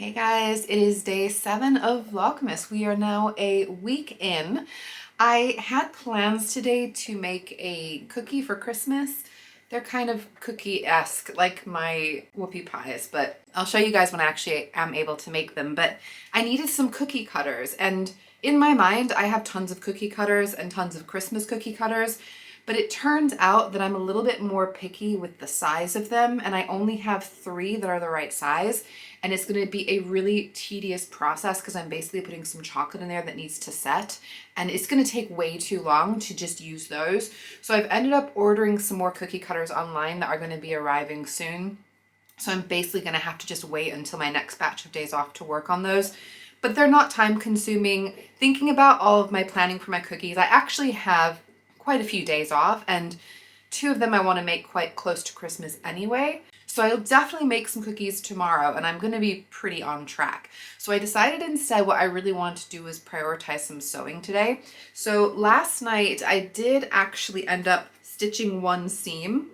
Hey guys, it is day 7 of Vlogmas. We are now a week in. I had plans today to make a cookie for Christmas. They're kind of cookie-esque, like my whoopie pies, but I'll show you guys when I actually am able to make them. But I needed some cookie cutters, and in my mind, I have tons of cookie cutters and tons of Christmas cookie cutters. But it turns out that I'm a little bit more picky with the size of them, and I only have 3 that are the right size. And it's going to be a really tedious process because I'm basically putting some chocolate in there that needs to set, and it's going to take way too long to just use those. So I've ended up ordering some more cookie cutters online that are going to be arriving soon. So I'm basically going to have to just wait until my next batch of days off to work on those. But they're not time consuming. Thinking about all of my planning for my cookies, I actually have quite a few days off, and 2 of them I want to make quite close to Christmas anyway. So I'll definitely make some cookies tomorrow, and I'm going to be pretty on track. So I decided instead what I really want to do is prioritize some sewing today. So last night I did actually end up stitching one seam.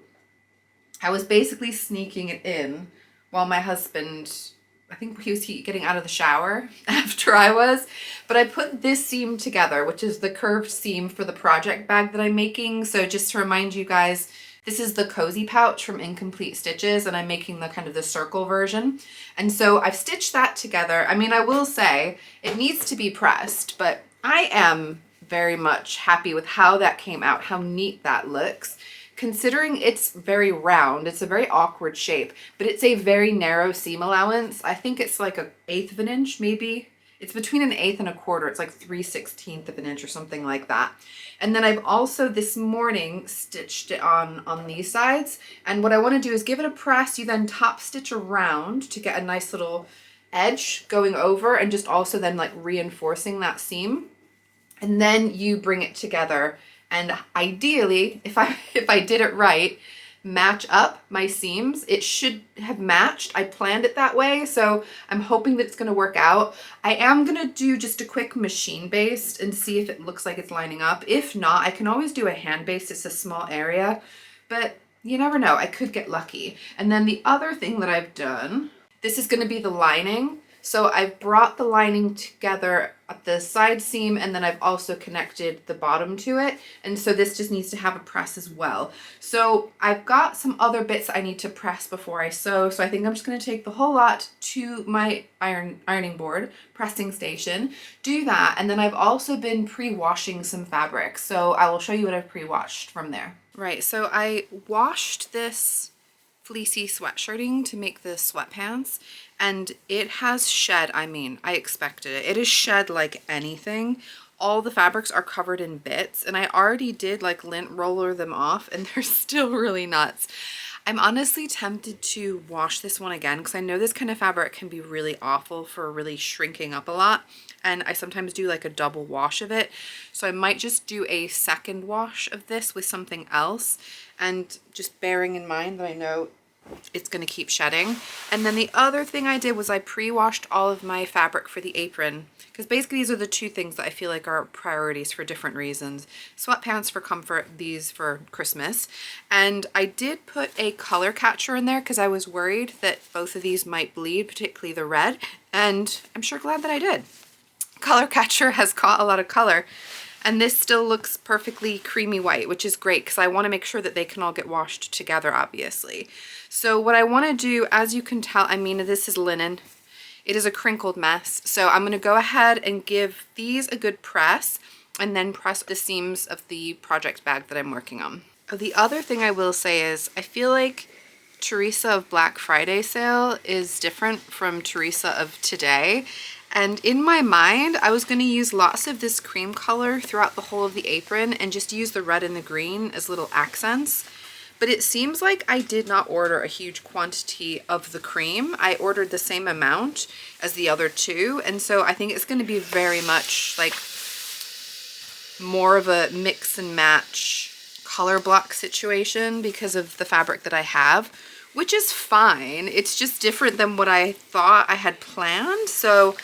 I was basically sneaking it in while my husband, I think he was getting out of the shower after I was, but I put this seam together, which is the curved seam for the project bag that I'm making. So just to remind you guys, this is the cozy pouch from Incomplete Stitches, and I'm making the kind of the circle version. And so I've stitched that together. I mean, I will say it needs to be pressed, but I am very much happy with how that came out, how neat that looks. Considering it's very round, it's a very awkward shape, but it's a very narrow seam allowance. I think it's like 1/8 of an inch, maybe. It's between 1/8 and 1/4. It's like 3/16 of an inch or something like that. And then I've also this morning stitched it on these sides. And what I want to do is give it a press. You then top stitch around to get a nice little edge going over, and just also then like reinforcing that seam. And then you bring it together. And ideally, if I did it right, match up my seams. It should have matched. I planned it that way, so I'm hoping that it's going to work out. I am going to do just a quick machine based and see if it looks like it's lining up. If not, I can always do a hand based. It's a small area, but you never know. I could get lucky. And then the other thing that I've done, this is going to be the lining. So I've brought the lining together at the side seam, and then I've also connected the bottom to it. And so this just needs to have a press as well. So I've got some other bits I need to press before I sew. So I think I'm just going to take the whole lot to my ironing board, pressing station, do that. And then I've also been pre-washing some fabric. So I will show you what I've pre-washed from there. Right, so I washed this fleecy sweatshirting to make the sweatpants, and it has shed. I mean, I expected it. It is shed like anything. All the fabrics are covered in bits, and I already did like lint roller them off, and they're still really nuts. I'm honestly tempted to wash this one again because I know this kind of fabric can be really awful for really shrinking up a lot, and I sometimes do like a double wash of it. So I might just do a second wash of this with something else, and just bearing in mind that I know it's going to keep shedding. And then the other thing I did was I pre-washed all of my fabric for the apron, because basically these are the 2 things that I feel like are priorities for different reasons. Sweatpants for comfort, these for Christmas. And I did put a color catcher in there because I was worried that both of these might bleed, particularly the red, and I'm sure glad that I did. Color catcher has caught a lot of color. And this still looks perfectly creamy white, which is great because I want to make sure that they can all get washed together, obviously. So what I want to do, as you can tell, I mean, this is linen. It is a crinkled mess. So I'm going to go ahead and give these a good press, and then press the seams of the project bag that I'm working on. The other thing I will say is I feel like Teresa of Black Friday sale is different from Teresa of today. And in my mind, I was going to use lots of this cream color throughout the whole of the apron and just use the red and the green as little accents. But it seems like I did not order a huge quantity of the cream. I ordered the same amount as the other 2. And so I think it's going to be very much like more of a mix and match color block situation because of the fabric that I have, which is fine. It's just different than what I thought I had planned. So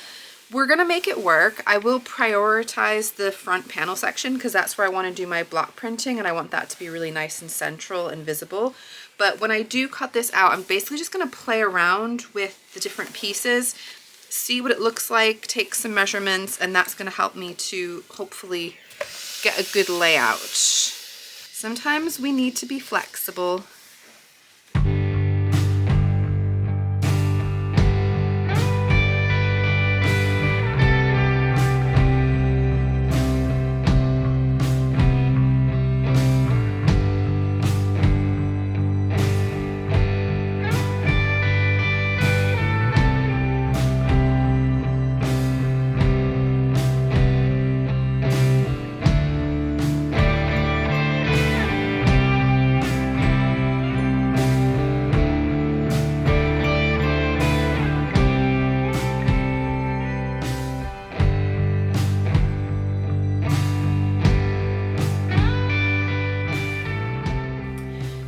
we're gonna make it work. I will prioritize the front panel section because that's where I want to do my block printing, and I want that to be really nice and central and visible. But when I do cut this out, I'm basically just gonna play around with the different pieces see what it looks like, take some measurements, and that's going to help me to hopefully get a good layout. Sometimes we need to be flexible.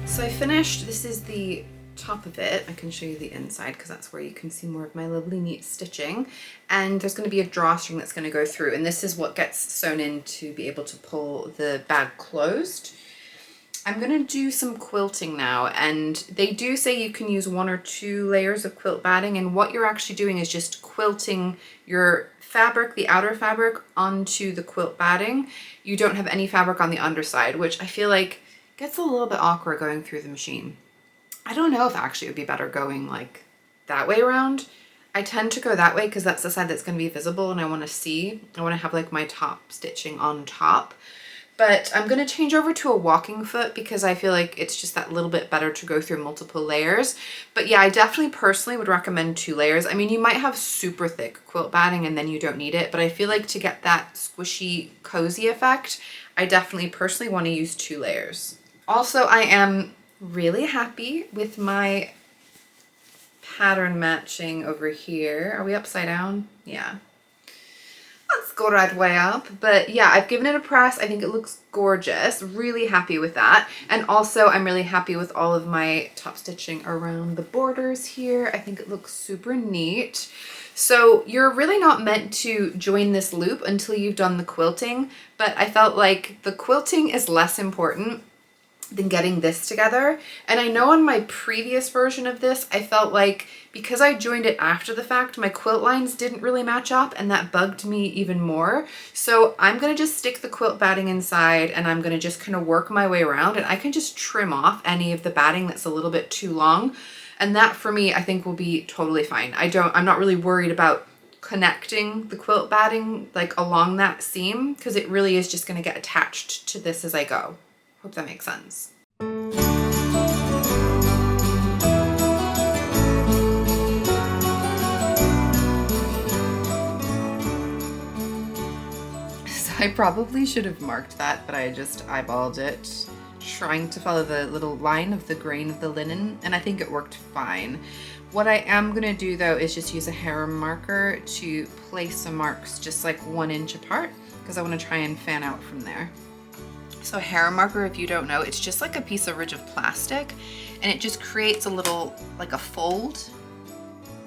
So I finished, this is the top of it. I can show you the inside because that's where you can see more of my lovely neat stitching. And there's going to be a drawstring that's going to go through, and this is what gets sewn in to be able to pull the bag closed. I'm going to do some quilting now, and they do say you can use 1 or 2 layers of quilt batting, and what you're actually doing is just quilting your fabric, the outer fabric, onto the quilt batting. You don't have any fabric on the underside, which I feel like gets a little bit awkward going through the machine. I don't know if actually it would be better going like that way around. I tend to go that way because that's the side that's going to be visible and I want to see. I want to have like my top stitching on top. But I'm going to change over to a walking foot because I feel like it's just that little bit better to go through multiple layers. But yeah, I definitely personally would recommend 2 layers. I mean, you might have super thick quilt batting and then you don't need it. But I feel like to get that squishy, cozy effect, I definitely personally want to use 2 layers. Also, I am really happy with my pattern matching over here. Are we upside down? Yeah. Let's go right way up. But yeah, I've given it a press. I think it looks gorgeous. Really happy with that. And also I'm really happy with all of my top stitching around the borders here. I think it looks super neat. So you're really not meant to join this loop until you've done the quilting, but I felt like the quilting is less important than getting this together. And I know on my previous version of this, I felt like because I joined it after the fact, my quilt lines didn't really match up and that bugged me even more. So I'm going to just stick the quilt batting inside and I'm going to just kind of work my way around, and I can just trim off any of the batting that's a little bit too long. And that for me, I think will be totally fine. I'm not really worried about connecting the quilt batting like along that seam because it really is just going to get attached to this as I go. Hope that makes sense. So I probably should have marked that, but I just eyeballed it, trying to follow the little line of the grain of the linen, and I think it worked fine. What I am gonna do though is just use a hair marker to place some marks just like 1 inch apart because I want to try and fan out from there. So a hair marker, if you don't know, it's just like a piece of rigid plastic and it just creates a little, like a fold.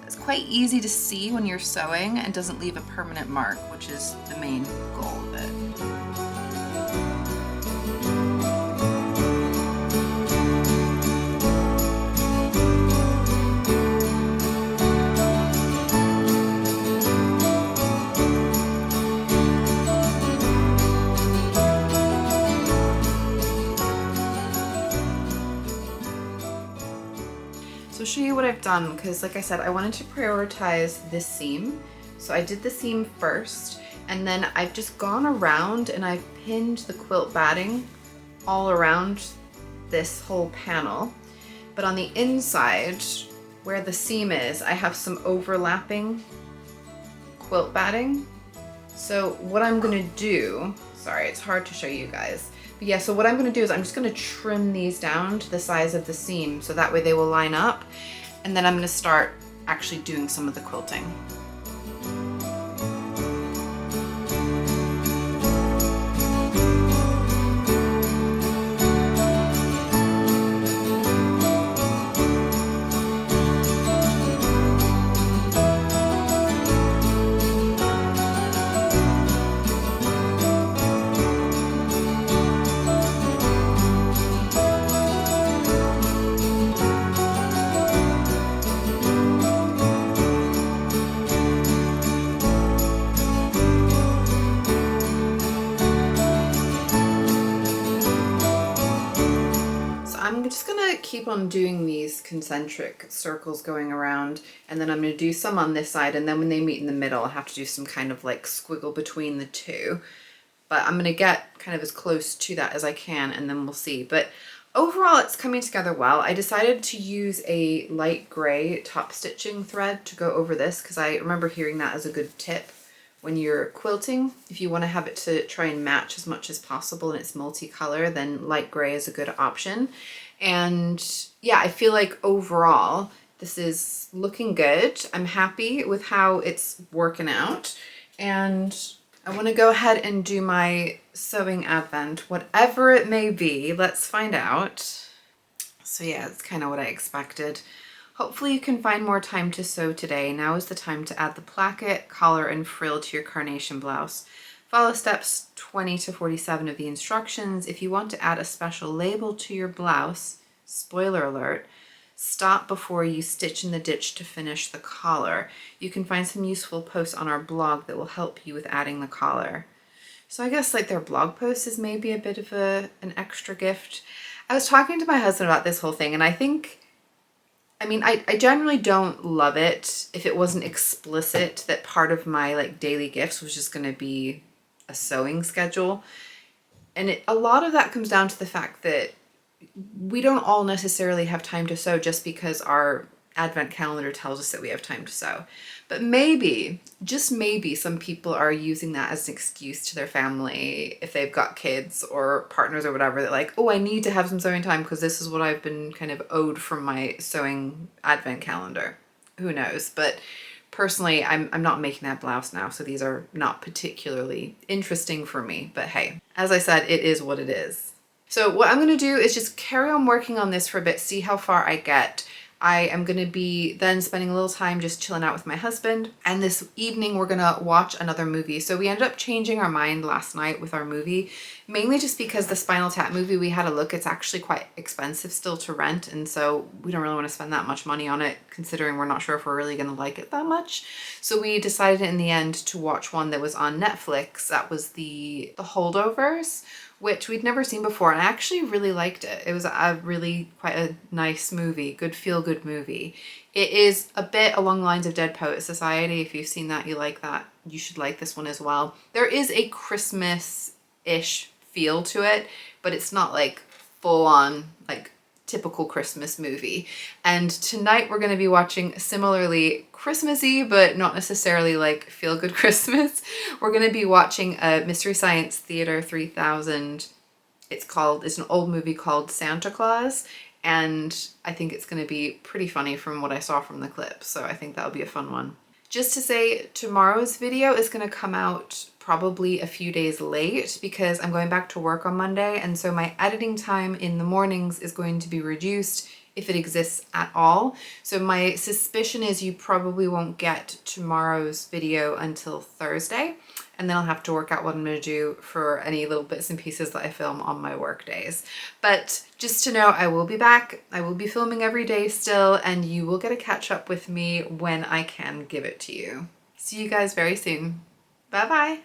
It's quite easy to see when you're sewing and doesn't leave a permanent mark, which is the main goal of it. So I'll show you what I've done because like I said, I wanted to prioritize this seam. So I did the seam first and then I've just gone around and I've pinned the quilt batting all around this whole panel. But on the inside where the seam is, I have some overlapping quilt batting. So what I'm gonna do, sorry, it's hard to show you guys. But yeah, so what I'm gonna do is I'm just gonna trim these down to the size of the seam so that way they will line up. And then I'm gonna start actually doing some of the quilting. keep on doing these concentric circles going around, and then I'm going to do some on this side, and then when they meet in the middle, I'll have to do some kind of like squiggle between the two. But I'm going to get kind of as close to that as I can, and then we'll see. But overall, it's coming together well. I decided to use a light gray top stitching thread to go over this because I remember hearing that as a good tip when you're quilting. If you want to have it to try and match as much as possible and it's multicolor, then light gray is a good option. And yeah, I feel like overall this is looking good. I'm happy with how it's working out, and I want to go ahead and do my sewing advent, whatever it may be. Let's find out. So yeah, it's kind of what I expected. Hopefully you can find more time to sew today. Now is the time to add the placket, collar, and frill to your carnation blouse. Follow steps 20 to 47 of the instructions. If you want to add a special label to your blouse, spoiler alert, stop before you stitch in the ditch to finish the collar. You can find some useful posts on our blog that will help you with adding the collar. So I guess like their blog post is maybe a bit of an extra gift. I was talking to my husband about this whole thing, and I think, I generally don't love it if it wasn't explicit that part of my like daily gifts was just going to be a sewing schedule. And a lot of that comes down to the fact that we don't all necessarily have time to sew just because our advent calendar tells us that we have time to sew. But maybe, just maybe, some people are using that as an excuse to their family if they've got kids or partners or whatever. They're like, oh, I need to have some sewing time because this is what I've been kind of owed from my sewing advent calendar. Who knows? But personally, I'm not making that blouse now, so these are not particularly interesting for me. But hey, as I said, it is what it is. So what I'm going to do is just carry on working on this for a bit, see how far I get. I am going to be then spending a little time just chilling out with my husband, and this evening we're going to watch another movie. So we ended up changing our mind last night with our movie, mainly just because the Spinal Tap movie we had a look, it's actually quite expensive still to rent, and so we don't really want to spend that much money on it considering we're not sure if we're really going to like it that much. So we decided in the end to watch one that was on Netflix. That was the Holdovers, which we'd never seen before, and I actually really liked it. It was a really quite a nice movie, good feel-good movie. It is a bit along the lines of Dead Poet Society. If you've seen that, you like that, you should like this one as well. There is a Christmas-ish feel to it, but it's not like full-on like typical Christmas movie. And tonight we're going to be watching similarly Christmassy, but not necessarily like feel-good Christmas. We're going to be watching a Mystery Science Theater 3000. It's an old movie called Santa Claus, and I think it's going to be pretty funny from what I saw from the clip, so I think that'll be a fun one. Just to say, tomorrow's video is going to come out probably a few days late because I'm going back to work on Monday, and so my editing time in the mornings is going to be reduced if it exists at all. So my suspicion is you probably won't get tomorrow's video until Thursday, and then I'll have to work out what I'm going to do for any little bits and pieces that I film on my work days. But just to know, I will be back. I will be filming every day still, and you will get a catch up with me when I can give it to you. See you guys very soon. Bye bye.